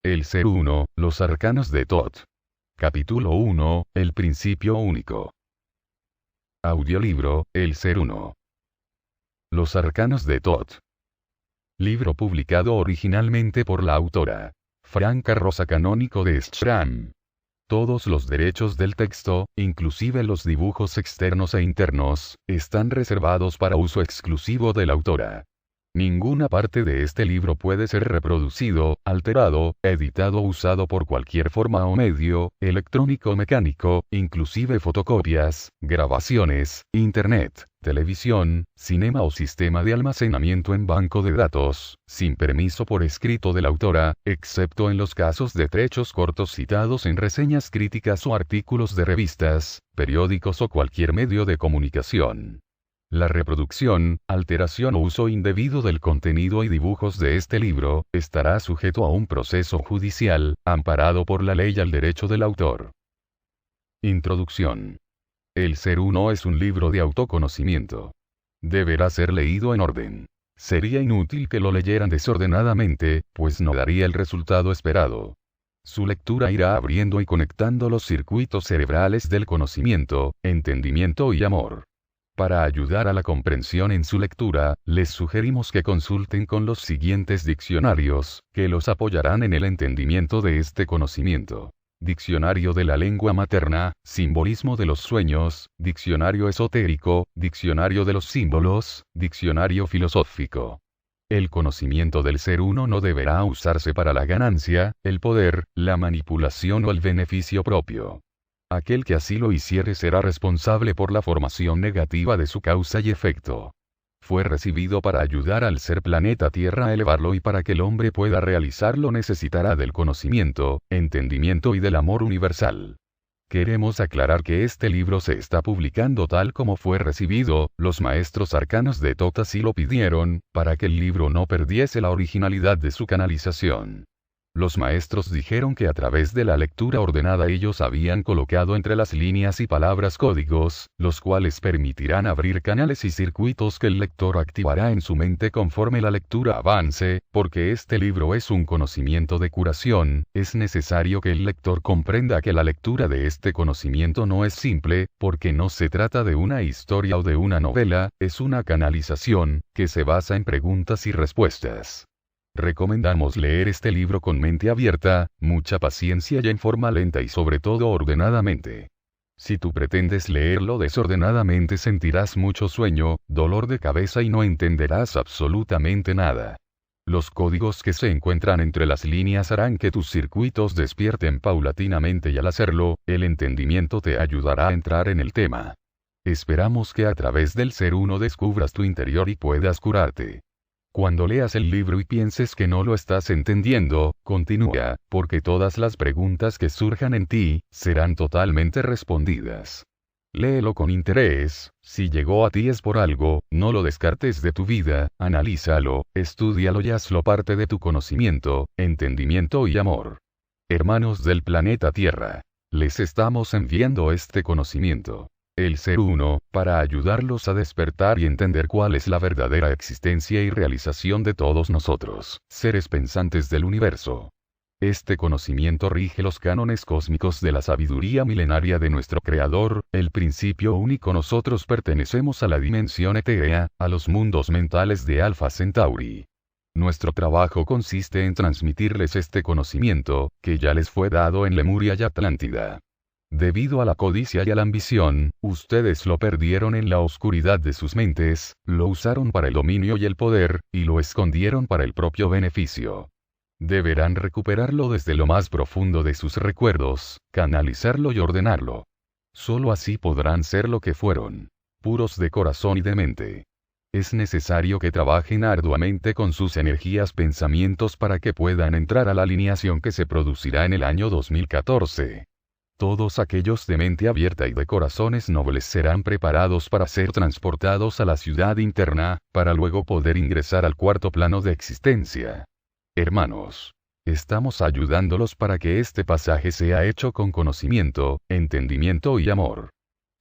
El Ser Uno, los arcanos de Thoth. Capítulo 1, el principio único. Audiolibro, El Ser Uno. Los arcanos de Thoth. Libro publicado originalmente por la autora Franca Rosa, canónico de Schramm. Todos los derechos del texto, inclusive los dibujos externos e internos, están reservados para uso exclusivo de la autora. Ninguna parte de este libro puede ser reproducido, alterado, editado o usado por cualquier forma o medio, electrónico o mecánico, inclusive fotocopias, grabaciones, internet, televisión, cinema o sistema de almacenamiento en banco de datos, sin permiso por escrito de la autora, excepto en los casos de trechos cortos citados en reseñas críticas o artículos de revistas, periódicos o cualquier medio de comunicación. La reproducción, alteración o uso indebido del contenido y dibujos de este libro, estará sujeto a un proceso judicial, amparado por la ley al derecho del autor. Introducción. El Ser Uno es un libro de autoconocimiento. Deberá ser leído en orden. Sería inútil que lo leyeran desordenadamente, pues no daría el resultado esperado. Su lectura irá abriendo y conectando los circuitos cerebrales del conocimiento, entendimiento y amor. Para ayudar a la comprensión en su lectura, les sugerimos que consulten con los siguientes diccionarios, que los apoyarán en el entendimiento de este conocimiento. Diccionario de la lengua materna, simbolismo de los sueños, diccionario esotérico, diccionario de los símbolos, diccionario filosófico. El conocimiento del Ser Uno no deberá usarse para la ganancia, el poder, la manipulación o el beneficio propio. Aquel que así lo hiciere será responsable por la formación negativa de su causa y efecto. Fue recibido para ayudar al ser planeta Tierra a elevarlo, y para que el hombre pueda realizarlo necesitará del conocimiento, entendimiento y del amor universal. Queremos aclarar que este libro se está publicando tal como fue recibido, los maestros arcanos de Thoth así lo pidieron, para que el libro no perdiese la originalidad de su canalización. Los maestros dijeron que a través de la lectura ordenada ellos habían colocado entre las líneas y palabras códigos, los cuales permitirán abrir canales y circuitos que el lector activará en su mente conforme la lectura avance. Porque este libro es un conocimiento de curación, es necesario que el lector comprenda que la lectura de este conocimiento no es simple, porque no se trata de una historia o de una novela, es una canalización, que se basa en preguntas y respuestas. Recomendamos leer este libro con mente abierta, mucha paciencia y en forma lenta y sobre todo ordenadamente. Si tú pretendes leerlo desordenadamente sentirás mucho sueño, dolor de cabeza y no entenderás absolutamente nada. Los códigos que se encuentran entre las líneas harán que tus circuitos despierten paulatinamente y al hacerlo, el entendimiento te ayudará a entrar en el tema. Esperamos que a través del Ser Uno descubras tu interior y puedas curarte. Cuando leas el libro y pienses que no lo estás entendiendo, continúa, porque todas las preguntas que surjan en ti, serán totalmente respondidas. Léelo con interés, si llegó a ti es por algo, no lo descartes de tu vida, analízalo, estúdialo y hazlo parte de tu conocimiento, entendimiento y amor. Hermanos del planeta Tierra, les estamos enviando este conocimiento. El Ser Uno, para ayudarlos a despertar y entender cuál es la verdadera existencia y realización de todos nosotros, seres pensantes del universo. Este conocimiento rige los cánones cósmicos de la sabiduría milenaria de nuestro Creador, el principio único. Nosotros pertenecemos a la dimensión etérea, a los mundos mentales de Alpha Centauri. Nuestro trabajo consiste en transmitirles este conocimiento, que ya les fue dado en Lemuria y Atlántida. Debido a la codicia y a la ambición, ustedes lo perdieron en la oscuridad de sus mentes, lo usaron para el dominio y el poder, y lo escondieron para el propio beneficio. Deberán recuperarlo desde lo más profundo de sus recuerdos, canalizarlo y ordenarlo. Solo así podrán ser lo que fueron, puros de corazón y de mente. Es necesario que trabajen arduamente con sus energías pensamientos para que puedan entrar a la alineación que se producirá en el año 2014. Todos aquellos de mente abierta y de corazones nobles serán preparados para ser transportados a la ciudad interna, para luego poder ingresar al cuarto plano de existencia. Hermanos, estamos ayudándolos para que este pasaje sea hecho con conocimiento, entendimiento y amor.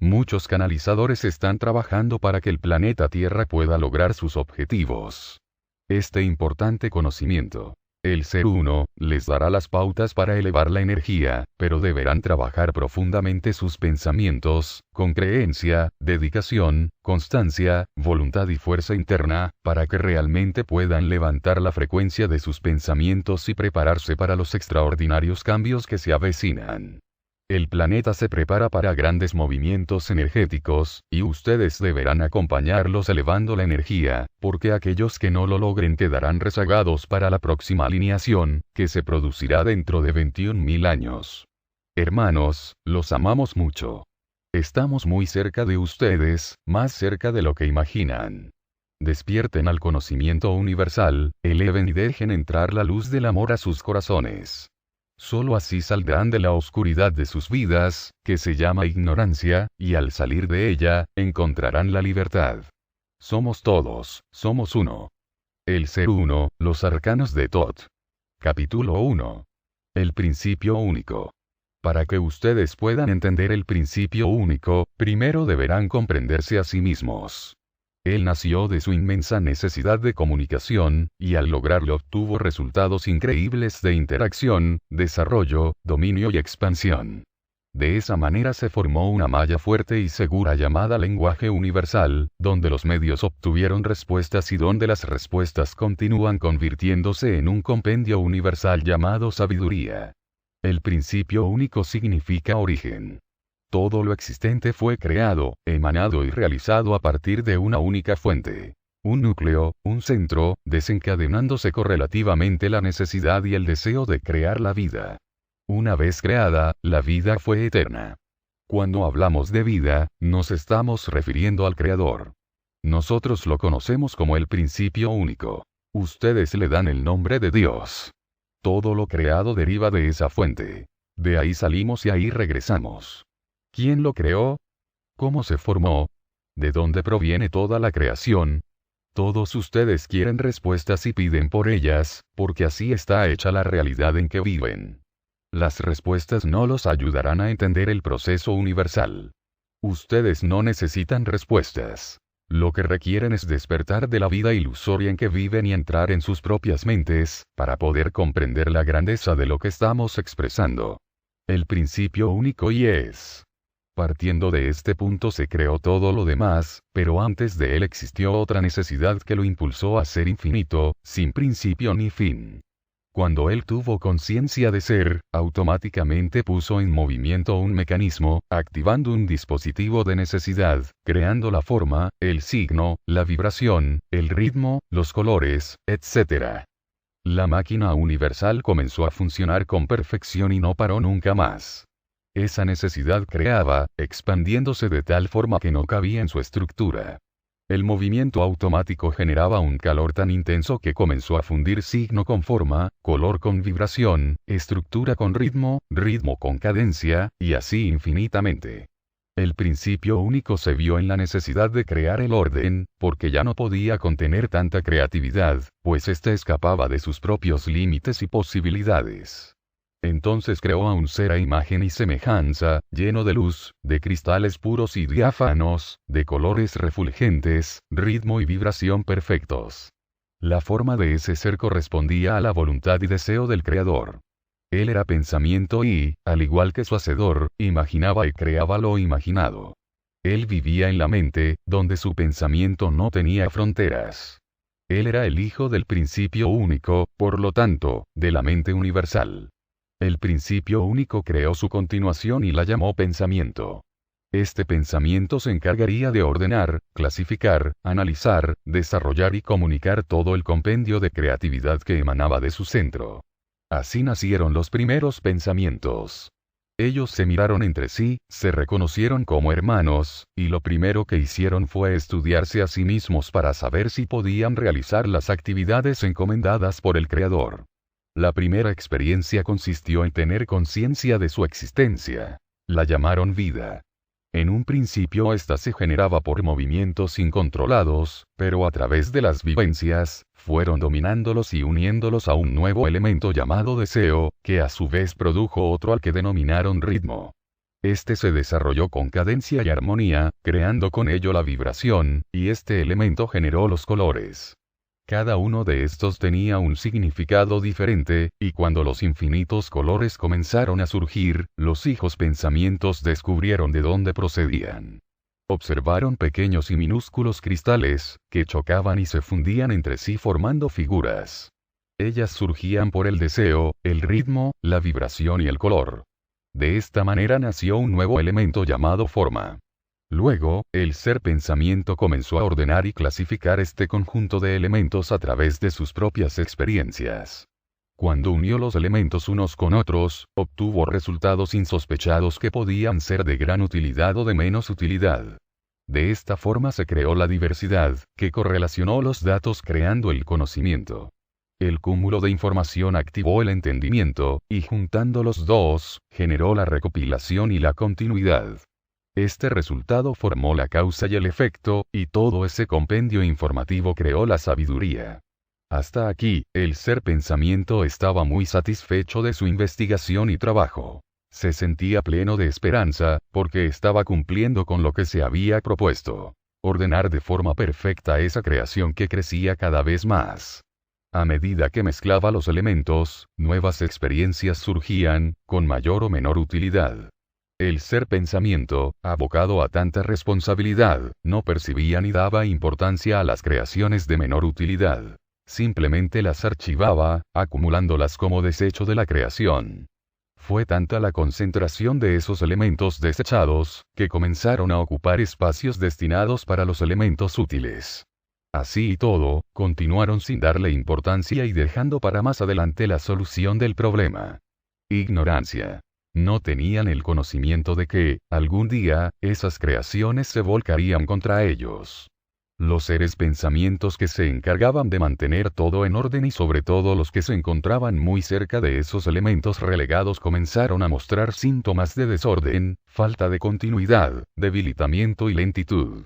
Muchos canalizadores están trabajando para que el planeta Tierra pueda lograr sus objetivos. Este importante conocimiento El Ser Uno les dará las pautas para elevar la energía, pero deberán trabajar profundamente sus pensamientos, con creencia, dedicación, constancia, voluntad y fuerza interna, para que realmente puedan levantar la frecuencia de sus pensamientos y prepararse para los extraordinarios cambios que se avecinan. El planeta se prepara para grandes movimientos energéticos, y ustedes deberán acompañarlos elevando la energía, porque aquellos que no lo logren quedarán rezagados para la próxima alineación, que se producirá dentro de 21.000 años. Hermanos, los amamos mucho. Estamos muy cerca de ustedes, más cerca de lo que imaginan. Despierten al conocimiento universal, eleven y dejen entrar la luz del amor a sus corazones. Solo así saldrán de la oscuridad de sus vidas, que se llama ignorancia, y al salir de ella, encontrarán la libertad. Somos todos, somos uno. El Ser Uno, los arcanos de Thoth. Capítulo 1. El principio único. Para que ustedes puedan entender el principio único, primero deberán comprenderse a sí mismos. Él nació de su inmensa necesidad de comunicación, y al lograrlo obtuvo resultados increíbles de interacción, desarrollo, dominio y expansión. De esa manera se formó una malla fuerte y segura llamada lenguaje universal, donde los medios obtuvieron respuestas y donde las respuestas continúan convirtiéndose en un compendio universal llamado sabiduría. El principio único significa origen. Todo lo existente fue creado, emanado y realizado a partir de una única fuente. Un núcleo, un centro, desencadenándose correlativamente la necesidad y el deseo de crear la vida. Una vez creada, la vida fue eterna. Cuando hablamos de vida, nos estamos refiriendo al Creador. Nosotros lo conocemos como el principio único. Ustedes le dan el nombre de Dios. Todo lo creado deriva de esa fuente. De ahí salimos y ahí regresamos. ¿Quién lo creó? ¿Cómo se formó? ¿De dónde proviene toda la creación? Todos ustedes quieren respuestas y piden por ellas, porque así está hecha la realidad en que viven. Las respuestas no los ayudarán a entender el proceso universal. Ustedes no necesitan respuestas. Lo que requieren es despertar de la vida ilusoria en que viven y entrar en sus propias mentes, para poder comprender la grandeza de lo que estamos expresando. El principio único y es. Partiendo de este punto se creó todo lo demás, pero antes de él existió otra necesidad que lo impulsó a ser infinito, sin principio ni fin. Cuando él tuvo conciencia de ser, automáticamente puso en movimiento un mecanismo, activando un dispositivo de necesidad, creando la forma, el signo, la vibración, el ritmo, los colores, etc. La máquina universal comenzó a funcionar con perfección y no paró nunca más. Esa necesidad creaba, expandiéndose de tal forma que no cabía en su estructura. El movimiento automático generaba un calor tan intenso que comenzó a fundir signo con forma, color con vibración, estructura con ritmo, ritmo con cadencia, y así infinitamente. El principio único se vio en la necesidad de crear el orden, porque ya no podía contener tanta creatividad, pues ésta escapaba de sus propios límites y posibilidades. Entonces creó a un ser a imagen y semejanza, lleno de luz, de cristales puros y diáfanos, de colores refulgentes, ritmo y vibración perfectos. La forma de ese ser correspondía a la voluntad y deseo del Creador. Él era pensamiento y, al igual que su Hacedor, imaginaba y creaba lo imaginado. Él vivía en la mente, donde su pensamiento no tenía fronteras. Él era el Hijo del principio único, por lo tanto, de la mente universal. El principio único creó su continuación y la llamó pensamiento. Este pensamiento se encargaría de ordenar, clasificar, analizar, desarrollar y comunicar todo el compendio de creatividad que emanaba de su centro. Así nacieron los primeros pensamientos. Ellos se miraron entre sí, se reconocieron como hermanos, y lo primero que hicieron fue estudiarse a sí mismos para saber si podían realizar las actividades encomendadas por el Creador. La primera experiencia consistió en tener conciencia de su existencia. La llamaron vida. En un principio esta se generaba por movimientos incontrolados, pero a través de las vivencias, fueron dominándolos y uniéndolos a un nuevo elemento llamado deseo, que a su vez produjo otro al que denominaron ritmo. Este se desarrolló con cadencia y armonía, creando con ello la vibración, y este elemento generó los colores. Cada uno de estos tenía un significado diferente, y cuando los infinitos colores comenzaron a surgir, los hijos pensamientos descubrieron de dónde procedían. Observaron pequeños y minúsculos cristales, que chocaban y se fundían entre sí formando figuras. Ellas surgían por el deseo, el ritmo, la vibración y el color. De esta manera nació un nuevo elemento llamado forma. Luego, el ser pensamiento comenzó a ordenar y clasificar este conjunto de elementos a través de sus propias experiencias. Cuando unió los elementos unos con otros, obtuvo resultados insospechados que podían ser de gran utilidad o de menos utilidad. De esta forma se creó la diversidad, que correlacionó los datos creando el conocimiento. El cúmulo de información activó el entendimiento, y juntando los dos, generó la recopilación y la continuidad. Este resultado formó la causa y el efecto, y todo ese compendio informativo creó la sabiduría. Hasta aquí, el ser pensamiento estaba muy satisfecho de su investigación y trabajo. Se sentía pleno de esperanza, porque estaba cumpliendo con lo que se había propuesto: ordenar de forma perfecta esa creación que crecía cada vez más. A medida que mezclaba los elementos, nuevas experiencias surgían, con mayor o menor utilidad. El ser pensamiento, abocado a tanta responsabilidad, no percibía ni daba importancia a las creaciones de menor utilidad. Simplemente las archivaba, acumulándolas como desecho de la creación. Fue tanta la concentración de esos elementos desechados, que comenzaron a ocupar espacios destinados para los elementos útiles. Así y todo, continuaron sin darle importancia y dejando para más adelante la solución del problema. Ignorancia. No tenían el conocimiento de que, algún día, esas creaciones se volcarían contra ellos. Los seres pensamientos que se encargaban de mantener todo en orden y sobre todo los que se encontraban muy cerca de esos elementos relegados comenzaron a mostrar síntomas de desorden, falta de continuidad, debilitamiento y lentitud.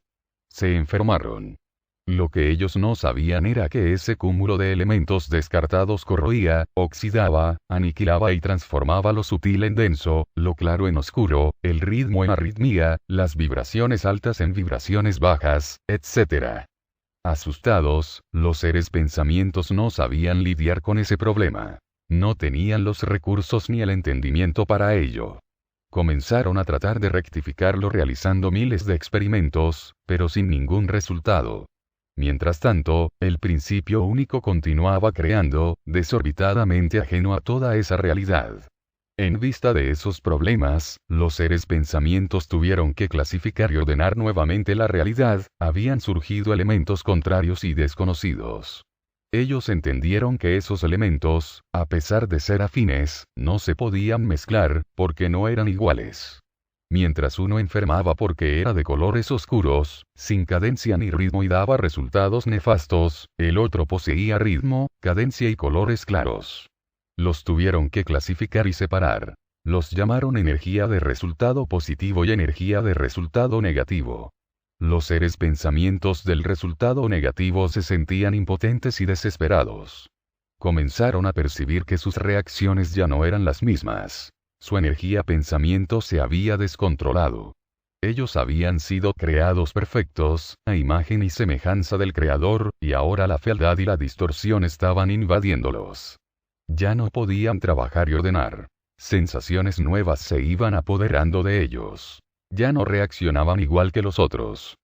Se enfermaron. Lo que ellos no sabían era que ese cúmulo de elementos descartados corroía, oxidaba, aniquilaba y transformaba lo sutil en denso, lo claro en oscuro, el ritmo en arritmia, las vibraciones altas en vibraciones bajas, etc. Asustados, los seres pensamientos no sabían lidiar con ese problema. No tenían los recursos ni el entendimiento para ello. Comenzaron a tratar de rectificarlo realizando miles de experimentos, pero sin ningún resultado. Mientras tanto, el principio único continuaba creando, desorbitadamente ajeno a toda esa realidad. En vista de esos problemas, los seres pensamientos tuvieron que clasificar y ordenar nuevamente la realidad. Habían surgido elementos contrarios y desconocidos. Ellos entendieron que esos elementos, a pesar de ser afines, no se podían mezclar, porque no eran iguales. Mientras uno enfermaba porque era de colores oscuros, sin cadencia ni ritmo y daba resultados nefastos, el otro poseía ritmo, cadencia y colores claros. Los tuvieron que clasificar y separar. Los llamaron energía de resultado positivo y energía de resultado negativo. Los seres pensamientos del resultado negativo se sentían impotentes y desesperados. Comenzaron a percibir que sus reacciones ya no eran las mismas. Su energía pensamiento se había descontrolado. Ellos habían sido creados perfectos, a imagen y semejanza del Creador, y ahora la fealdad y la distorsión estaban invadiéndolos. Ya no podían trabajar y ordenar. Sensaciones nuevas se iban apoderando de ellos. Ya no reaccionaban igual que los otros.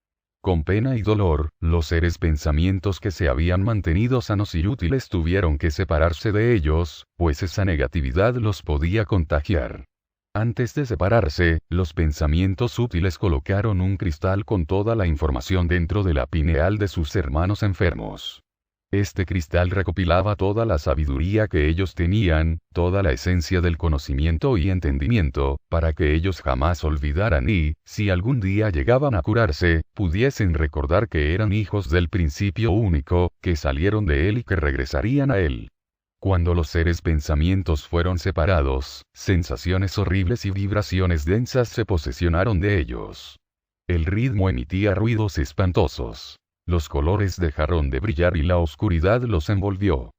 Con pena y dolor, los seres pensamientos que se habían mantenido sanos y útiles tuvieron que separarse de ellos, pues esa negatividad los podía contagiar. Antes de separarse, los pensamientos útiles colocaron un cristal con toda la información dentro de la pineal de sus hermanos enfermos. Este cristal recopilaba toda la sabiduría que ellos tenían, toda la esencia del conocimiento y entendimiento, para que ellos jamás olvidaran y, si algún día llegaban a curarse, pudiesen recordar que eran hijos del principio único, que salieron de él y que regresarían a él. Cuando los seres pensamientos fueron separados, sensaciones horribles y vibraciones densas se posesionaron de ellos. El ritmo emitía ruidos espantosos. Los colores dejaron de brillar y la oscuridad los envolvió.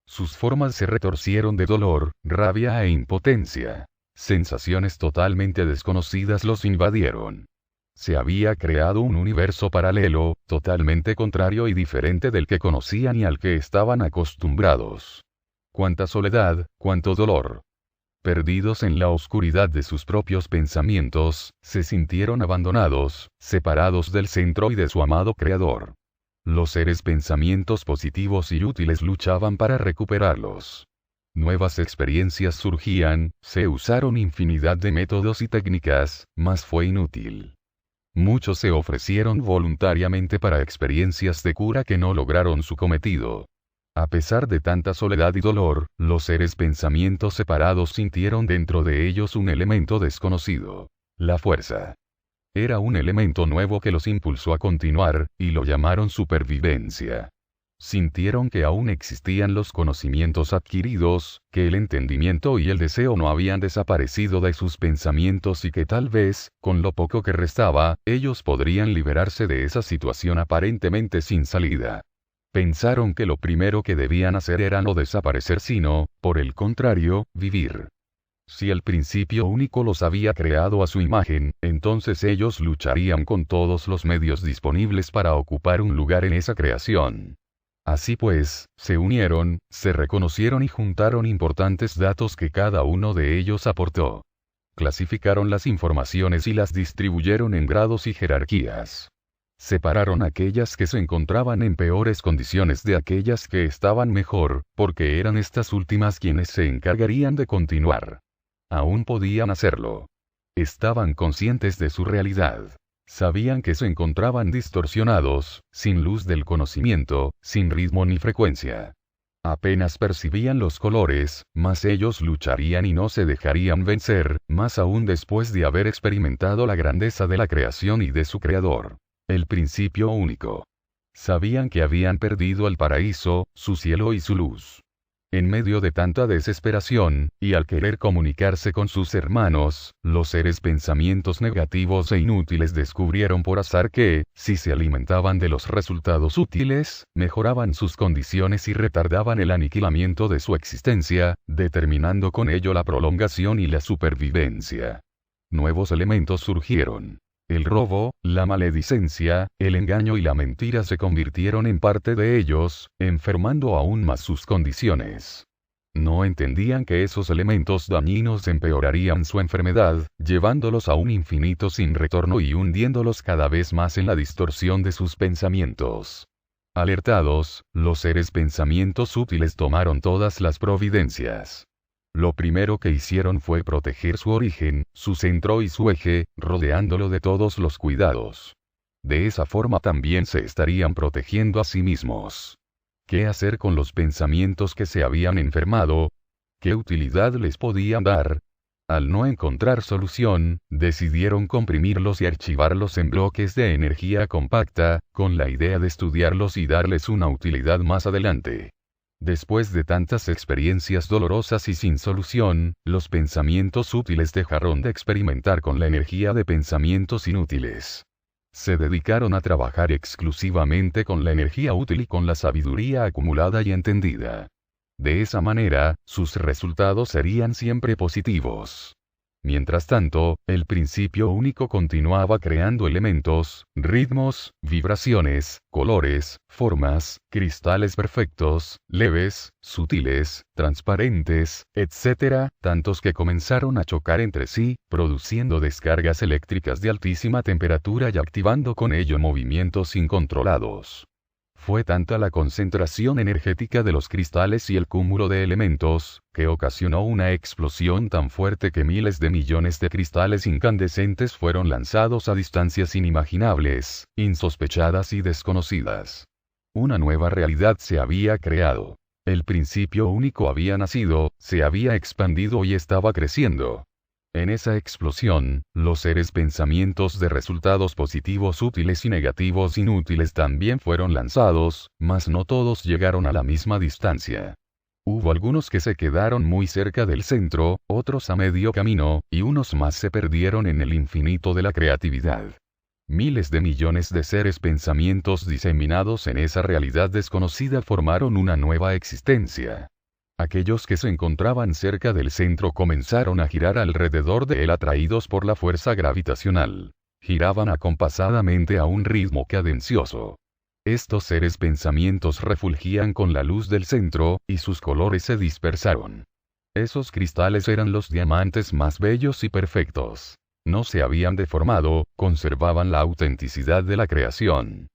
Sus formas se retorcieron de dolor, rabia e impotencia. Sensaciones totalmente desconocidas los invadieron. se había creado un universo paralelo, totalmente contrario y diferente del que conocían y al que estaban acostumbrados. Cuánta soledad, cuánto dolor. Perdidos en la oscuridad de sus propios pensamientos, se sintieron abandonados, separados del centro y de su amado Creador. Los seres pensamientos positivos y útiles luchaban para recuperarlos. Nuevas experiencias surgían, se usaron infinidad de métodos y técnicas, mas fue inútil. Muchos se ofrecieron voluntariamente para experiencias de cura que no lograron su cometido. A pesar de tanta soledad y dolor, los seres pensamientos separados sintieron dentro de ellos un elemento desconocido. La fuerza. Era un elemento nuevo que los impulsó a continuar, y lo llamaron supervivencia. Sintieron que aún existían los conocimientos adquiridos, que el entendimiento y el deseo no habían desaparecido de sus pensamientos y que tal vez, con lo poco que restaba, ellos podrían liberarse de esa situación aparentemente sin salida. Pensaron que lo primero que debían hacer era no desaparecer sino, por el contrario, vivir. Si el principio único los había creado a su imagen, entonces ellos lucharían con todos los medios disponibles para ocupar un lugar en esa creación. Así pues, se unieron, se reconocieron y juntaron importantes datos que cada uno de ellos aportó. Clasificaron las informaciones y las distribuyeron en grados y jerarquías. Separaron aquellas que se encontraban en peores condiciones de aquellas que estaban mejor, porque eran estas últimas quienes se encargarían de continuar. Aún podían hacerlo. Estaban conscientes de su realidad. Sabían que se encontraban distorsionados, sin luz del conocimiento, sin ritmo ni frecuencia. Apenas percibían los colores, mas ellos lucharían y no se dejarían vencer, más aún después de haber experimentado la grandeza de la creación y de su Creador. El principio único. Sabían que habían perdido el paraíso, su cielo y su luz. En medio de tanta desesperación, y al querer comunicarse con sus hermanos, los seres pensamientos negativos e inútiles descubrieron por azar que, si se alimentaban de los resultados útiles, mejoraban sus condiciones y retardaban el aniquilamiento de su existencia, determinando con ello la prolongación y la supervivencia. Nuevos elementos surgieron. El robo, la maledicencia, el engaño y la mentira se convirtieron en parte de ellos, enfermando aún más sus condiciones. No entendían que esos elementos dañinos empeorarían su enfermedad, llevándolos a un infinito sin retorno y hundiéndolos cada vez más en la distorsión de sus pensamientos. Alertados, los seres pensamientos útiles tomaron todas las providencias. Lo primero que hicieron fue proteger su origen, su centro y su eje, rodeándolo de todos los cuidados. De esa forma también se estarían protegiendo a sí mismos. ¿Qué hacer con los pensamientos que se habían enfermado? ¿Qué utilidad les podían dar? Al no encontrar solución, decidieron comprimirlos y archivarlos en bloques de energía compacta, con la idea de estudiarlos y darles una utilidad más adelante. Después de tantas experiencias dolorosas y sin solución, los pensamientos útiles dejaron de experimentar con la energía de pensamientos inútiles. Se dedicaron a trabajar exclusivamente con la energía útil y con la sabiduría acumulada y entendida. De esa manera, sus resultados serían siempre positivos. Mientras tanto, el principio único continuaba creando elementos, ritmos, vibraciones, colores, formas, cristales perfectos, leves, sutiles, transparentes, etc., tantos que comenzaron a chocar entre sí, produciendo descargas eléctricas de altísima temperatura y activando con ello movimientos incontrolados. Fue tanta la concentración energética de los cristales y el cúmulo de elementos, que ocasionó una explosión tan fuerte que miles de millones de cristales incandescentes fueron lanzados a distancias inimaginables, insospechadas y desconocidas. Una nueva realidad se había creado. El principio único había nacido, se había expandido y estaba creciendo. En esa explosión, los seres pensamientos de resultados positivos útiles y negativos inútiles también fueron lanzados, mas no todos llegaron a la misma distancia. Hubo algunos que se quedaron muy cerca del centro, otros a medio camino, y unos más se perdieron en el infinito de la creatividad. Miles de millones de seres pensamientos diseminados en esa realidad desconocida formaron una nueva existencia. Aquellos que se encontraban cerca del centro comenzaron a girar alrededor de él atraídos por la fuerza gravitacional. giraban acompasadamente a un ritmo cadencioso. Estos seres pensamientos refulgían con la luz del centro, y sus colores se dispersaron. Esos cristales eran los diamantes más bellos y perfectos. No se habían deformado, conservaban la autenticidad de la creación.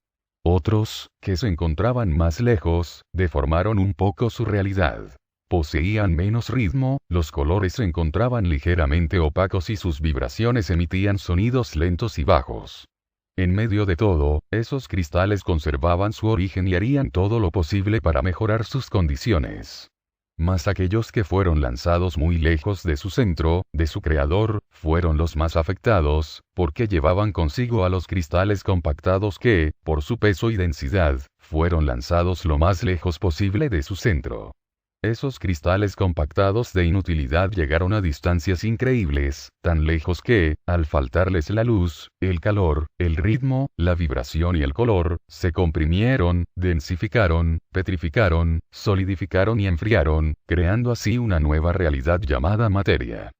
Otros, que se encontraban más lejos, deformaron un poco su realidad. Poseían menos ritmo, los colores se encontraban ligeramente opacos y sus vibraciones emitían sonidos lentos y bajos. En medio de todo, esos cristales conservaban su origen y harían todo lo posible para mejorar sus condiciones. Mas aquellos que fueron lanzados muy lejos de su centro, de su creador, fueron los más afectados, porque llevaban consigo a los cristales compactados que, por su peso y densidad, fueron lanzados lo más lejos posible de su centro. Esos cristales compactados de inutilidad llegaron a distancias increíbles, tan lejos que, al faltarles la luz, el calor, el ritmo, la vibración y el color, se comprimieron, densificaron, petrificaron, solidificaron y enfriaron, creando así una nueva realidad llamada materia.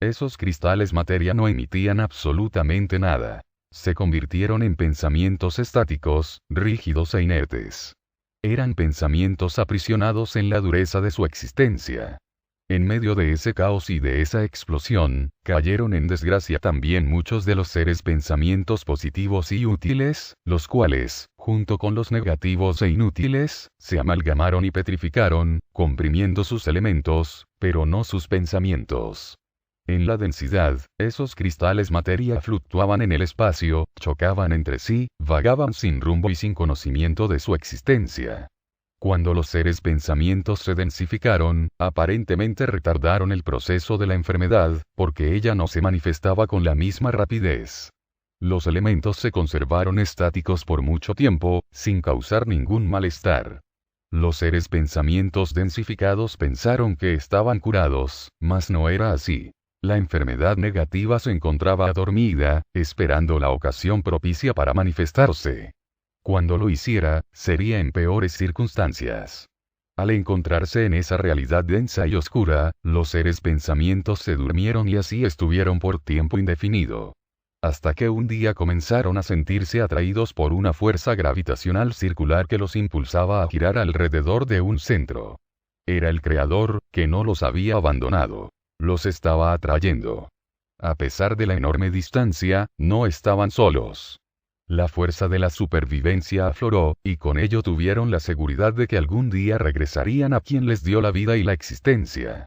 Esos cristales materia no emitían absolutamente nada. Se convirtieron en pensamientos estáticos, rígidos e inertes. Eran pensamientos aprisionados en la dureza de su existencia. En medio de ese caos y de esa explosión, cayeron en desgracia también muchos de los seres pensamientos positivos y útiles, los cuales, junto con los negativos e inútiles, se amalgamaron y petrificaron, comprimiendo sus elementos, pero no sus pensamientos. En la densidad, esos cristales materia fluctuaban en el espacio, chocaban entre sí, vagaban sin rumbo y sin conocimiento de su existencia. Cuando los seres pensamientos se densificaron, aparentemente retardaron el proceso de la enfermedad, porque ella no se manifestaba con la misma rapidez. Los elementos se conservaron estáticos por mucho tiempo, sin causar ningún malestar. Los seres pensamientos densificados pensaron que estaban curados, mas no era así. La enfermedad negativa se encontraba dormida, esperando la ocasión propicia para manifestarse. Cuando lo hiciera, sería en peores circunstancias. Al encontrarse en esa realidad densa y oscura, los seres pensamientos se durmieron y así estuvieron por tiempo indefinido. Hasta que un día comenzaron a sentirse atraídos por una fuerza gravitacional circular que los impulsaba a girar alrededor de un centro. Era el Creador, que no los había abandonado. Los estaba atrayendo. A pesar de la enorme distancia, no estaban solos. La fuerza de la supervivencia afloró, y con ello tuvieron la seguridad de que algún día regresarían a quien les dio la vida y la existencia.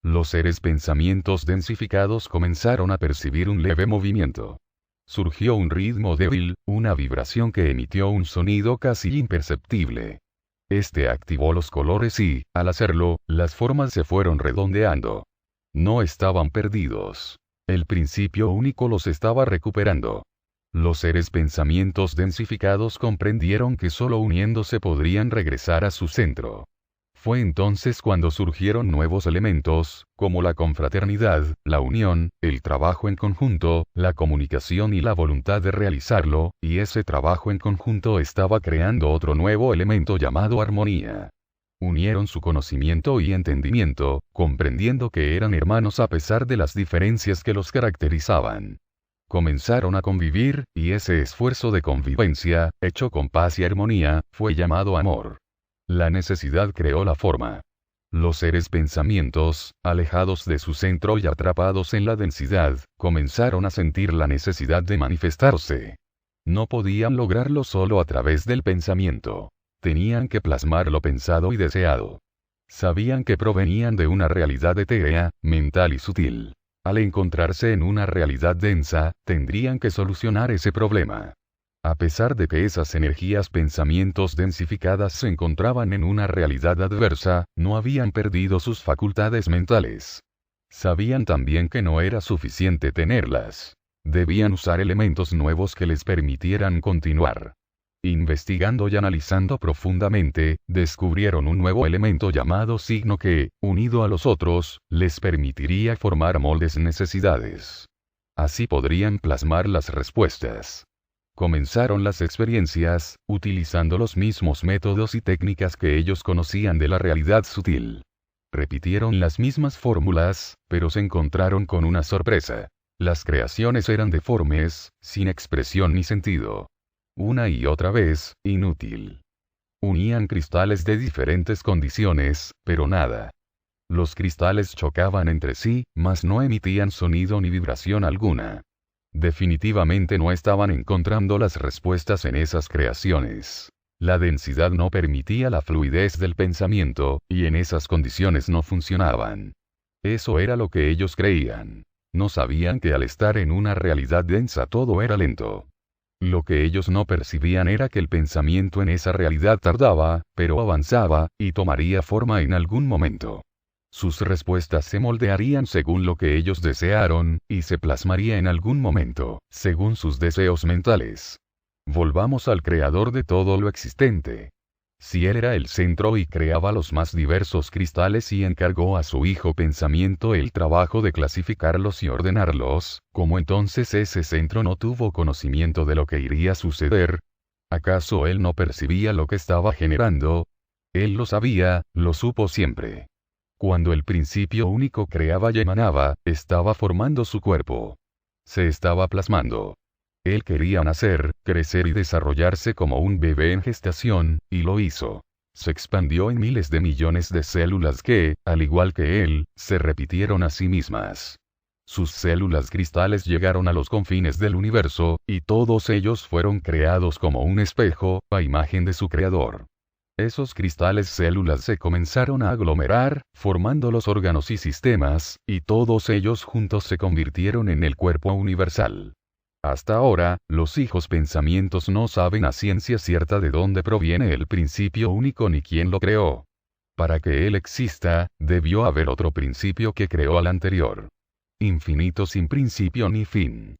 Los seres pensamientos densificados comenzaron a percibir un leve movimiento. Surgió un ritmo débil, una vibración que emitió un sonido casi imperceptible. Este activó los colores y, al hacerlo, las formas se fueron redondeando. No estaban perdidos. El principio único los estaba recuperando. Los seres pensamientos densificados comprendieron que solo uniéndose podrían regresar a su centro. Fue entonces cuando surgieron nuevos elementos, como la confraternidad, la unión, el trabajo en conjunto, la comunicación y la voluntad de realizarlo, y ese trabajo en conjunto estaba creando otro nuevo elemento llamado armonía. Unieron su conocimiento y entendimiento, comprendiendo que eran hermanos a pesar de las diferencias que los caracterizaban. Comenzaron a convivir, y ese esfuerzo de convivencia, hecho con paz y armonía, fue llamado amor. La necesidad creó la forma. Los seres pensamientos, alejados de su centro y atrapados en la densidad, comenzaron a sentir la necesidad de manifestarse. No podían lograrlo solo a través del pensamiento. Tenían que plasmar lo pensado y deseado. Sabían que provenían de una realidad etérea, mental y sutil. Al encontrarse en una realidad densa, tendrían que solucionar ese problema. A pesar de que esas energías pensamientos densificadas se encontraban en una realidad adversa, no habían perdido sus facultades mentales. Sabían también que no era suficiente tenerlas. Debían usar elementos nuevos que les permitieran continuar. Investigando y analizando profundamente, descubrieron un nuevo elemento llamado signo que, unido a los otros, les permitiría formar moldes necesidades. Así podrían plasmar las respuestas. Comenzaron las experiencias, utilizando los mismos métodos y técnicas que ellos conocían de la realidad sutil. Repitieron las mismas fórmulas, pero se encontraron con una sorpresa. Las creaciones eran deformes, sin expresión ni sentido. Una y otra vez, inútil. Unían cristales de diferentes condiciones, pero nada. Los cristales chocaban entre sí, mas no emitían sonido ni vibración alguna. Definitivamente no estaban encontrando las respuestas en esas creaciones. La densidad no permitía la fluidez del pensamiento, y en esas condiciones no funcionaban. Eso era lo que ellos creían. No sabían que al estar en una realidad densa todo era lento. Lo que ellos no percibían era que el pensamiento en esa realidad tardaba, pero avanzaba, y tomaría forma en algún momento. Sus respuestas se moldearían según lo que ellos desearon, y se plasmaría en algún momento, según sus deseos mentales. Volvamos al creador de todo lo existente. Si él era el centro y creaba los más diversos cristales y encargó a su hijo pensamiento el trabajo de clasificarlos y ordenarlos, ¿cómo entonces ese centro no tuvo conocimiento de lo que iría a suceder? ¿Acaso él no percibía lo que estaba generando? Él lo sabía, lo supo siempre. Cuando el principio único creaba y emanaba, estaba formando su cuerpo. Se estaba plasmando. Él quería nacer, crecer y desarrollarse como un bebé en gestación, y lo hizo. Se expandió en miles de millones de células que, al igual que él, se repitieron a sí mismas. Sus células cristales llegaron a los confines del universo, y todos ellos fueron creados como un espejo, a imagen de su creador. Esos cristales células se comenzaron a aglomerar, formando los órganos y sistemas, y todos ellos juntos se convirtieron en el cuerpo universal. Hasta ahora, los hijos pensamientos no saben a ciencia cierta de dónde proviene el principio único ni quién lo creó. Para que él exista, debió haber otro principio que creó al anterior. Infinito sin principio ni fin.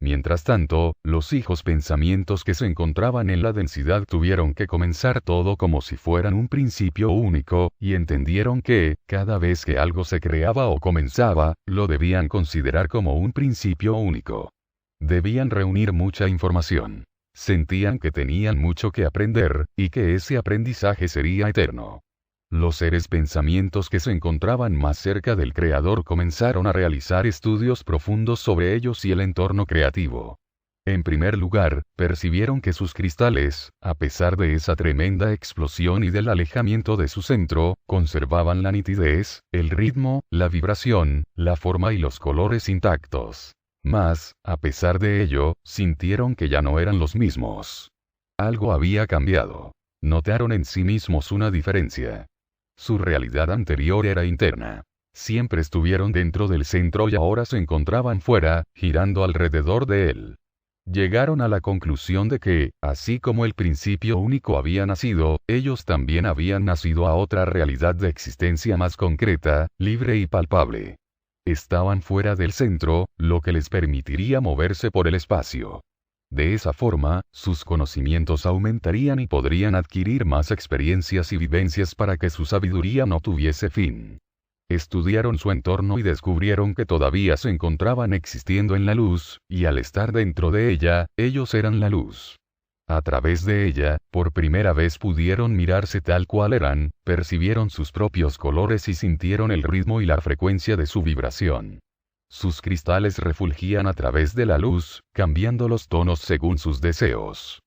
Mientras tanto, los hijos pensamientos que se encontraban en la densidad tuvieron que comenzar todo como si fueran un principio único, y entendieron que, cada vez que algo se creaba o comenzaba, lo debían considerar como un principio único. Debían reunir mucha información. Sentían que tenían mucho que aprender, y que ese aprendizaje sería eterno. Los seres pensamientos que se encontraban más cerca del Creador comenzaron a realizar estudios profundos sobre ellos y el entorno creativo. En primer lugar, percibieron que sus cristales, a pesar de esa tremenda explosión y del alejamiento de su centro, conservaban la nitidez, el ritmo, la vibración, la forma y los colores intactos. Mas, a pesar de ello, sintieron que ya no eran los mismos. Algo había cambiado. Notaron en sí mismos una diferencia. Su realidad anterior era interna. Siempre estuvieron dentro del centro y ahora se encontraban fuera, girando alrededor de él. Llegaron a la conclusión de que, así como el principio único había nacido, ellos también habían nacido a otra realidad de existencia más concreta, libre y palpable. Estaban fuera del centro, lo que les permitiría moverse por el espacio. De esa forma, sus conocimientos aumentarían y podrían adquirir más experiencias y vivencias para que su sabiduría no tuviese fin. Estudiaron su entorno y descubrieron que todavía se encontraban existiendo en la luz, y al estar dentro de ella, ellos eran la luz. A través de ella, por primera vez pudieron mirarse tal cual eran, percibieron sus propios colores y sintieron el ritmo y la frecuencia de su vibración. Sus cristales refulgían a través de la luz, cambiando los tonos según sus deseos.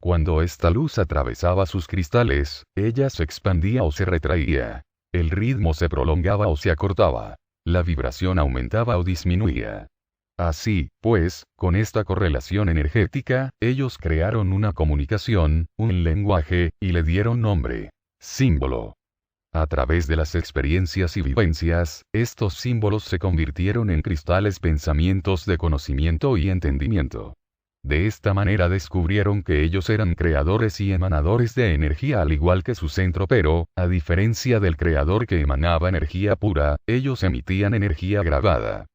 Cuando esta luz atravesaba sus cristales, ella se expandía o se retraía. El ritmo se prolongaba o se acortaba. La vibración aumentaba o disminuía. Así, pues, con esta correlación energética, ellos crearon una comunicación, un lenguaje, y le dieron nombre. Símbolo. A través de las experiencias y vivencias, estos símbolos se convirtieron en cristales pensamientos de conocimiento y entendimiento. De esta manera descubrieron que ellos eran creadores y emanadores de energía al igual que su centro, pero, a diferencia del creador que emanaba energía pura, ellos emitían energía grabada.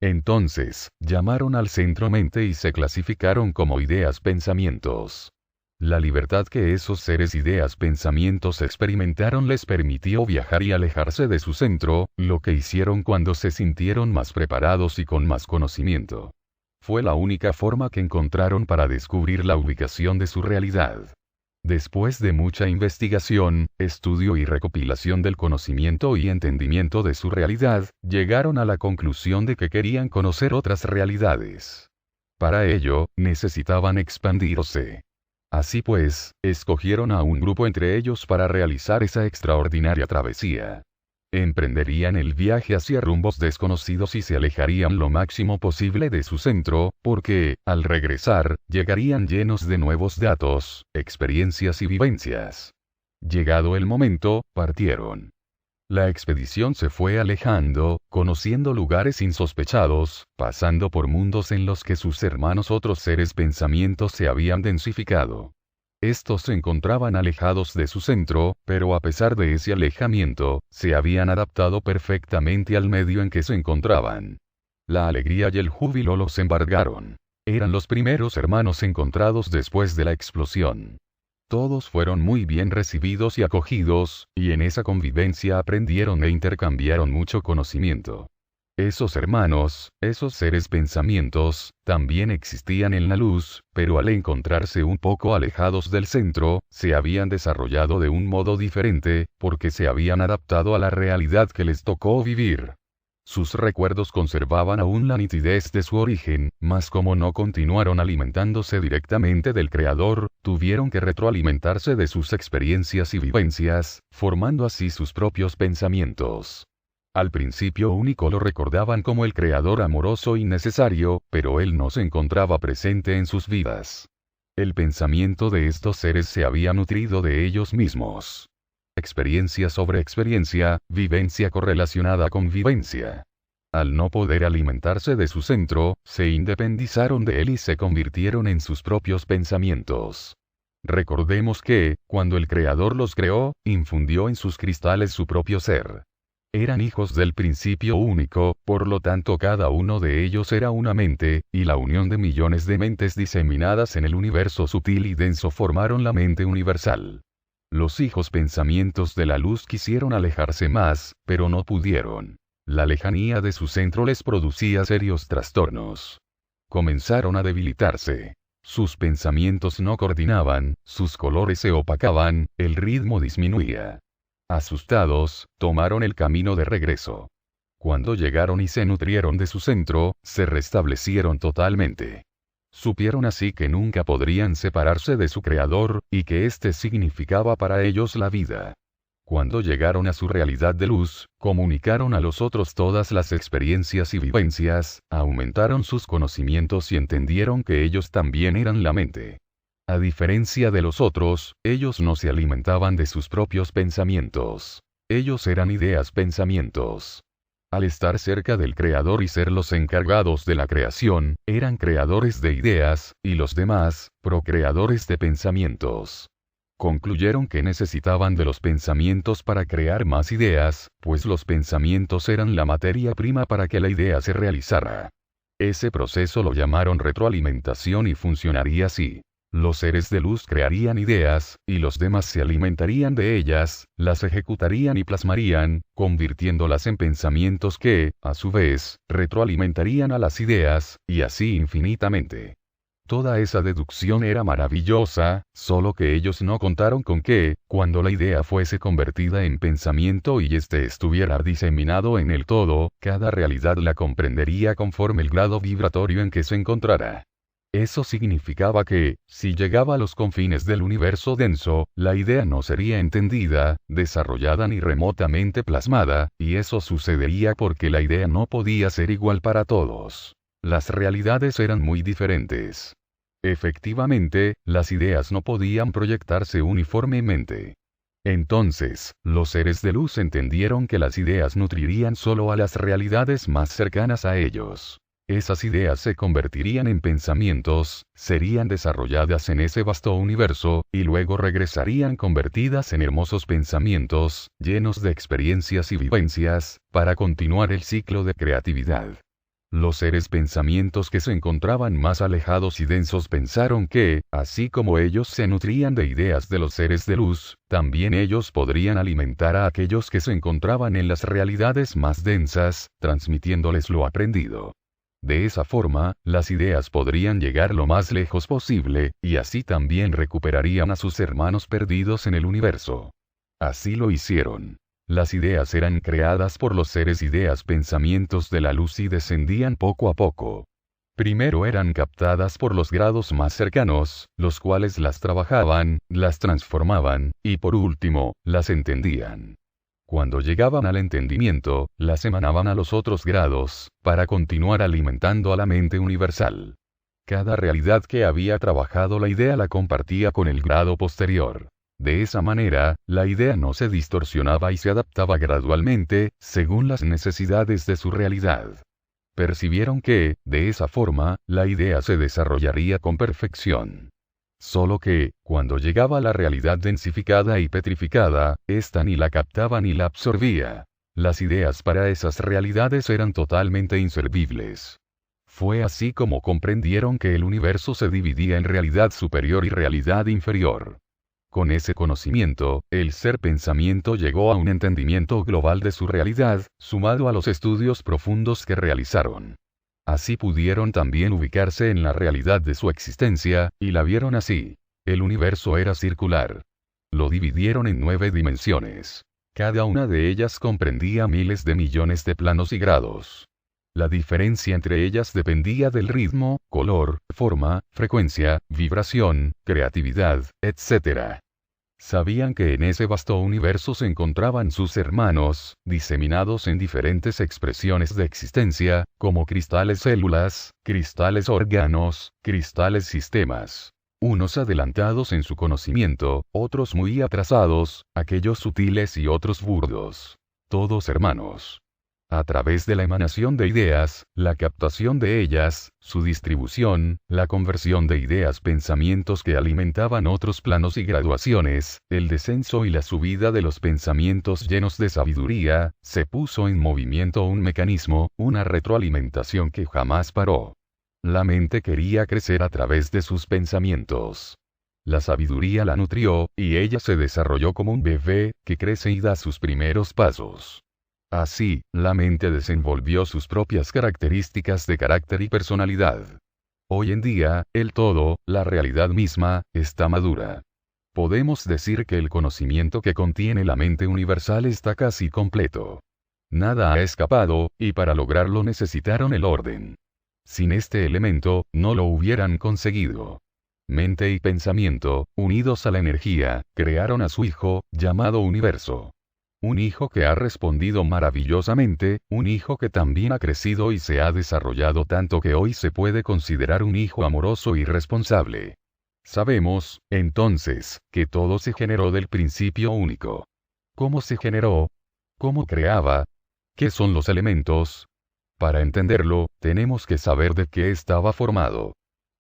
Entonces, llamaron al centro mente y se clasificaron como ideas pensamientos. La libertad que esos seres ideas pensamientos experimentaron les permitió viajar y alejarse de su centro, lo que hicieron cuando se sintieron más preparados y con más conocimiento. Fue la única forma que encontraron para descubrir la ubicación de su realidad. Después de mucha investigación, estudio y recopilación del conocimiento y entendimiento de su realidad, llegaron a la conclusión de que querían conocer otras realidades. Para ello, necesitaban expandirse. Así pues, escogieron a un grupo entre ellos para realizar esa extraordinaria travesía. Emprenderían el viaje hacia rumbos desconocidos y se alejarían lo máximo posible de su centro, porque, al regresar, llegarían llenos de nuevos datos, experiencias y vivencias. Llegado el momento, partieron. La expedición se fue alejando, conociendo lugares insospechados, pasando por mundos en los que sus hermanos otros seres pensamientos se habían densificado. Estos se encontraban alejados de su centro, pero a pesar de ese alejamiento, se habían adaptado perfectamente al medio en que se encontraban. La alegría y el júbilo los embargaron. Eran los primeros hermanos encontrados después de la explosión. Todos fueron muy bien recibidos y acogidos, y en esa convivencia aprendieron e intercambiaron mucho conocimiento. Esos hermanos, esos seres pensamientos, también existían en la luz, pero al encontrarse un poco alejados del centro, se habían desarrollado de un modo diferente, porque se habían adaptado a la realidad que les tocó vivir. Sus recuerdos conservaban aún la nitidez de su origen, mas como no continuaron alimentándose directamente del Creador, tuvieron que retroalimentarse de sus experiencias y vivencias, formando así sus propios pensamientos. Al principio único lo recordaban como el Creador amoroso y necesario, pero Él no se encontraba presente en sus vidas. El pensamiento de estos seres se había nutrido de ellos mismos. Experiencia sobre experiencia, vivencia correlacionada con vivencia. Al no poder alimentarse de su centro, se independizaron de Él y se convirtieron en sus propios pensamientos. Recordemos que, cuando el Creador los creó, infundió en sus cristales su propio ser. Eran hijos del principio único, por lo tanto cada uno de ellos era una mente, y la unión de millones de mentes diseminadas en el universo sutil y denso formaron la mente universal. Los hijos pensamientos de la luz quisieron alejarse más, pero no pudieron. La lejanía de su centro les producía serios trastornos. Comenzaron a debilitarse. Sus pensamientos no coordinaban, sus colores se opacaban, el ritmo disminuía. Asustados, tomaron el camino de regreso. Cuando llegaron y se nutrieron de su centro, se restablecieron totalmente. Supieron así que nunca podrían separarse de su Creador, y que éste significaba para ellos la vida. Cuando llegaron a su realidad de luz, comunicaron a los otros todas las experiencias y vivencias, aumentaron sus conocimientos y entendieron que ellos también eran la mente. A diferencia de los otros, ellos no se alimentaban de sus propios pensamientos. Ellos eran ideas pensamientos. Al estar cerca del Creador y ser los encargados de la creación, eran creadores de ideas, y los demás, procreadores de pensamientos. Concluyeron que necesitaban de los pensamientos para crear más ideas, pues los pensamientos eran la materia prima para que la idea se realizara. Ese proceso lo llamaron retroalimentación y funcionaría así. Los seres de luz crearían ideas, y los demás se alimentarían de ellas, las ejecutarían y plasmarían, convirtiéndolas en pensamientos que, a su vez, retroalimentarían a las ideas, y así infinitamente. Toda esa deducción era maravillosa, solo que ellos no contaron con que, cuando la idea fuese convertida en pensamiento y éste estuviera diseminado en el todo, cada realidad la comprendería conforme el grado vibratorio en que se encontrara. Eso significaba que, si llegaba a los confines del universo denso, la idea no sería entendida, desarrollada ni remotamente plasmada, y eso sucedería porque la idea no podía ser igual para todos. Las realidades eran muy diferentes. Efectivamente, las ideas no podían proyectarse uniformemente. Entonces, los seres de luz entendieron que las ideas nutrirían solo a las realidades más cercanas a ellos. Esas ideas se convertirían en pensamientos, serían desarrolladas en ese vasto universo, y luego regresarían convertidas en hermosos pensamientos, llenos de experiencias y vivencias, para continuar el ciclo de creatividad. Los seres pensamientos que se encontraban más alejados y densos pensaron que, así como ellos se nutrían de ideas de los seres de luz, también ellos podrían alimentar a aquellos que se encontraban en las realidades más densas, transmitiéndoles lo aprendido. De esa forma, las ideas podrían llegar lo más lejos posible, y así también recuperarían a sus hermanos perdidos en el universo. Así lo hicieron. Las ideas eran creadas por los seres ideas pensamientos de la luz y descendían poco a poco. Primero eran captadas por los grados más cercanos, los cuales las trabajaban, las transformaban, y por último, las entendían. Cuando llegaban al entendimiento, las emanaban a los otros grados, para continuar alimentando a la mente universal. Cada realidad que había trabajado la idea la compartía con el grado posterior. De esa manera, la idea no se distorsionaba y se adaptaba gradualmente, según las necesidades de su realidad. Percibieron que, de esa forma, la idea se desarrollaría con perfección. Solo que, cuando llegaba a la realidad densificada y petrificada, ésta ni la captaba ni la absorbía. Las ideas para esas realidades eran totalmente inservibles. Fue así como comprendieron que el universo se dividía en realidad superior y realidad inferior. Con ese conocimiento, el ser pensamiento llegó a un entendimiento global de su realidad, sumado a los estudios profundos que realizaron. Así pudieron también ubicarse en la realidad de su existencia, y la vieron así. El universo era circular. Lo dividieron en 9 dimensiones. Cada una de ellas comprendía miles de millones de planos y grados. La diferencia entre ellas dependía del ritmo, color, forma, frecuencia, vibración, creatividad, etc. Sabían que en ese vasto universo se encontraban sus hermanos, diseminados en diferentes expresiones de existencia, como cristales células, cristales órganos, cristales sistemas. Unos adelantados en su conocimiento, otros muy atrasados, aquellos sutiles y otros burdos. Todos hermanos. A través de la emanación de ideas, la captación de ellas, su distribución, la conversión de ideas pensamientos que alimentaban otros planos y graduaciones, el descenso y la subida de los pensamientos llenos de sabiduría, se puso en movimiento un mecanismo, una retroalimentación que jamás paró. La mente quería crecer a través de sus pensamientos. La sabiduría la nutrió, y ella se desarrolló como un bebé, que crece y da sus primeros pasos. Así, la mente desenvolvió sus propias características de carácter y personalidad. Hoy en día, el todo, la realidad misma, está madura. Podemos decir que el conocimiento que contiene la mente universal está casi completo. Nada ha escapado, y para lograrlo necesitaron el orden. Sin este elemento, no lo hubieran conseguido. Mente y pensamiento, unidos a la energía, crearon a su hijo, llamado universo. Un hijo que ha respondido maravillosamente, un hijo que también ha crecido y se ha desarrollado tanto que hoy se puede considerar un hijo amoroso y responsable. Sabemos, entonces, que todo se generó del principio único. ¿Cómo se generó? ¿Cómo creaba? ¿Qué son los elementos? Para entenderlo, tenemos que saber de qué estaba formado.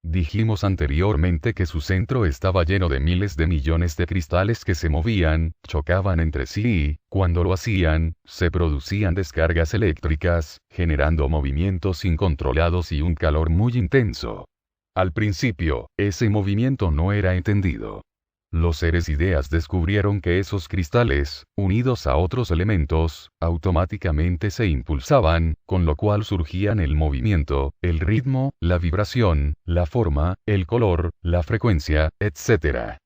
Dijimos anteriormente que su centro estaba lleno de miles de millones de cristales que se movían, chocaban entre sí y, cuando lo hacían, se producían descargas eléctricas, generando movimientos incontrolados y un calor muy intenso. Al principio, ese movimiento no era entendido. Los seres ideas descubrieron que esos cristales, unidos a otros elementos, automáticamente se impulsaban, con lo cual surgían el movimiento, el ritmo, la vibración, la forma, el color, la frecuencia, etc.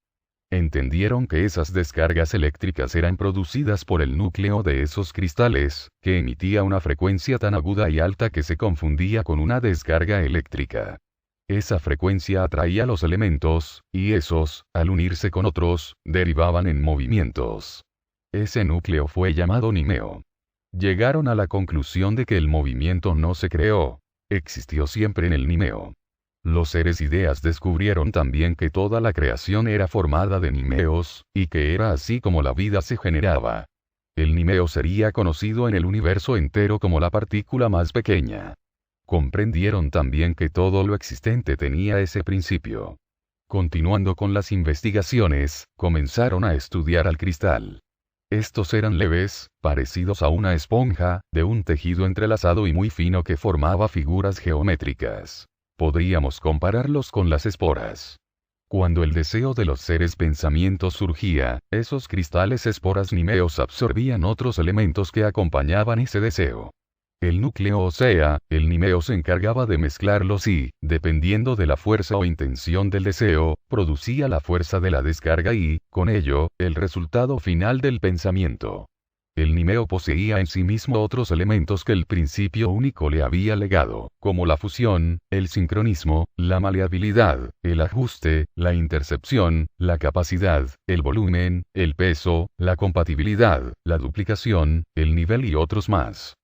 Entendieron que esas descargas eléctricas eran producidas por el núcleo de esos cristales, que emitía una frecuencia tan aguda y alta que se confundía con una descarga eléctrica. Esa frecuencia atraía los elementos, y esos, al unirse con otros, derivaban en movimientos. Ese núcleo fue llamado Nimeo. Llegaron a la conclusión de que el movimiento no se creó, existió siempre en el Nimeo. Los seres ideas descubrieron también que toda la creación era formada de Nimeos, y que era así como la vida se generaba. El Nimeo sería conocido en el universo entero como la partícula más pequeña. Comprendieron también que todo lo existente tenía ese principio. Continuando con las investigaciones, comenzaron a estudiar al cristal. Estos eran leves, parecidos a una esponja, de un tejido entrelazado y muy fino que formaba figuras geométricas. Podríamos compararlos con las esporas. Cuando el deseo de los seres pensamientos surgía, esos cristales esporas nimeos absorbían otros elementos que acompañaban ese deseo. El núcleo, o sea, el nimeo, se encargaba de mezclarlos y, dependiendo de la fuerza o intención del deseo, producía la fuerza de la descarga y, con ello, el resultado final del pensamiento. El nimeo poseía en sí mismo otros elementos que el principio único le había legado, como la fusión, el sincronismo, la maleabilidad, el ajuste, la intercepción, la capacidad, el volumen, el peso, la compatibilidad, la duplicación, el nivel y otros más.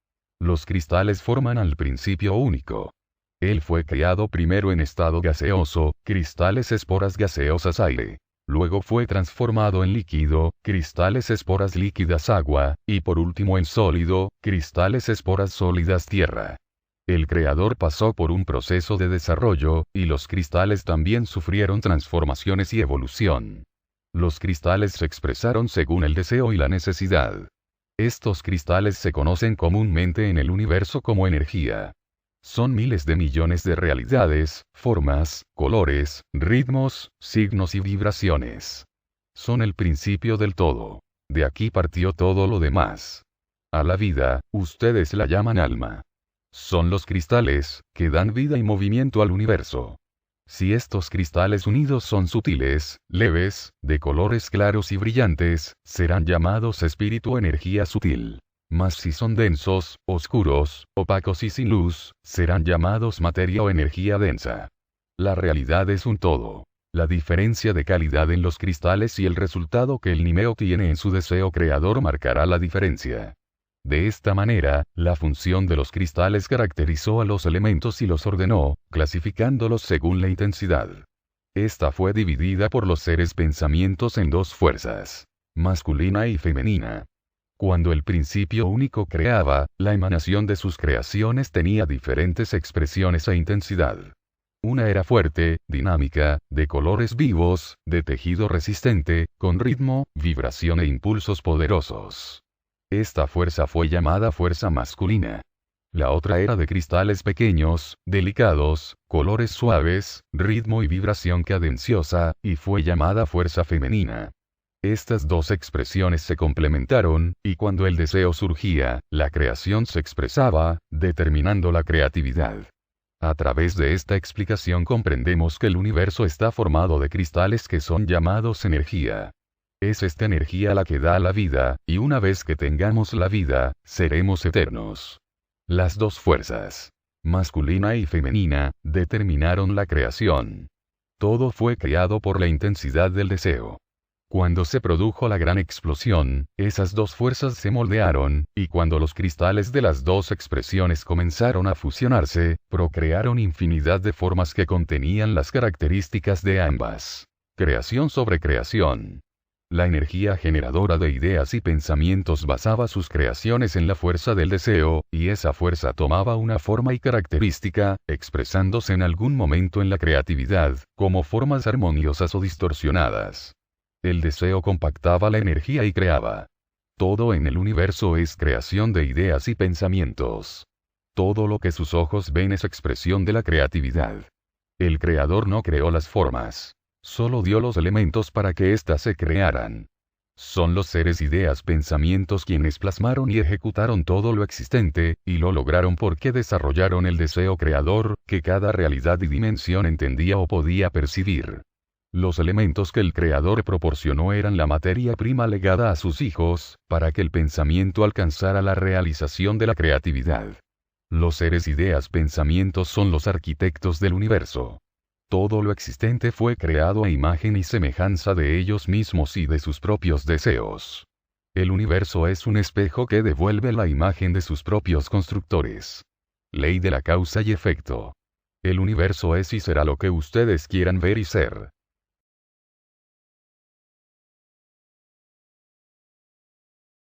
Los cristales forman al principio único. Él fue creado primero en estado gaseoso, cristales esporas gaseosas aire. Luego fue transformado en líquido, cristales esporas líquidas agua, y por último en sólido, cristales esporas sólidas tierra. El creador pasó por un proceso de desarrollo, y los cristales también sufrieron transformaciones y evolución. Los cristales se expresaron según el deseo y la necesidad. Estos cristales se conocen comúnmente en el universo como energía. Son miles de millones de realidades, formas, colores, ritmos, signos y vibraciones. Son el principio del todo. De aquí partió todo lo demás. A la vida, ustedes la llaman alma. Son los cristales, que dan vida y movimiento al universo. Si estos cristales unidos son sutiles, leves, de colores claros y brillantes, serán llamados espíritu o energía sutil. Mas si son densos, oscuros, opacos y sin luz, serán llamados materia o energía densa. La realidad es un todo. La diferencia de calidad en los cristales y el resultado que el nimeo tiene en su deseo creador marcará la diferencia. De esta manera, la función de los cristales caracterizó a los elementos y los ordenó, clasificándolos según la intensidad. Esta fue dividida por los seres pensamientos en dos fuerzas, masculina y femenina. Cuando el principio único creaba, la emanación de sus creaciones tenía diferentes expresiones e intensidad. Una era fuerte, dinámica, de colores vivos, de tejido resistente, con ritmo, vibración e impulsos poderosos. Esta fuerza fue llamada fuerza masculina. La otra era de cristales pequeños, delicados, colores suaves, ritmo y vibración cadenciosa, y fue llamada fuerza femenina. Estas dos expresiones se complementaron, y cuando el deseo surgía, la creación se expresaba, determinando la creatividad. A través de esta explicación comprendemos que el universo está formado de cristales que son llamados energía. Es esta energía la que da la vida, y una vez que tengamos la vida, seremos eternos. Las dos fuerzas, masculina y femenina, determinaron la creación. Todo fue creado por la intensidad del deseo. Cuando se produjo la gran explosión, esas dos fuerzas se moldearon, y cuando los cristales de las dos expresiones comenzaron a fusionarse, procrearon infinidad de formas que contenían las características de ambas. Creación sobre creación. La energía generadora de ideas y pensamientos basaba sus creaciones en la fuerza del deseo, y esa fuerza tomaba una forma y característica, expresándose en algún momento en la creatividad, como formas armoniosas o distorsionadas. El deseo compactaba la energía y creaba. Todo en el universo es creación de ideas y pensamientos. Todo lo que sus ojos ven es expresión de la creatividad. El creador no creó las formas. Solo dio los elementos para que éstas se crearan. Son los seres ideas pensamientos quienes plasmaron y ejecutaron todo lo existente, y lo lograron porque desarrollaron el deseo creador, que cada realidad y dimensión entendía o podía percibir. Los elementos que el creador proporcionó eran la materia prima legada a sus hijos, para que el pensamiento alcanzara la realización de la creatividad. Los seres ideas pensamientos son los arquitectos del universo. Todo lo existente fue creado a imagen y semejanza de ellos mismos y de sus propios deseos. El universo es un espejo que devuelve la imagen de sus propios constructores. Ley de la causa y efecto. El universo es y será lo que ustedes quieran ver y ser.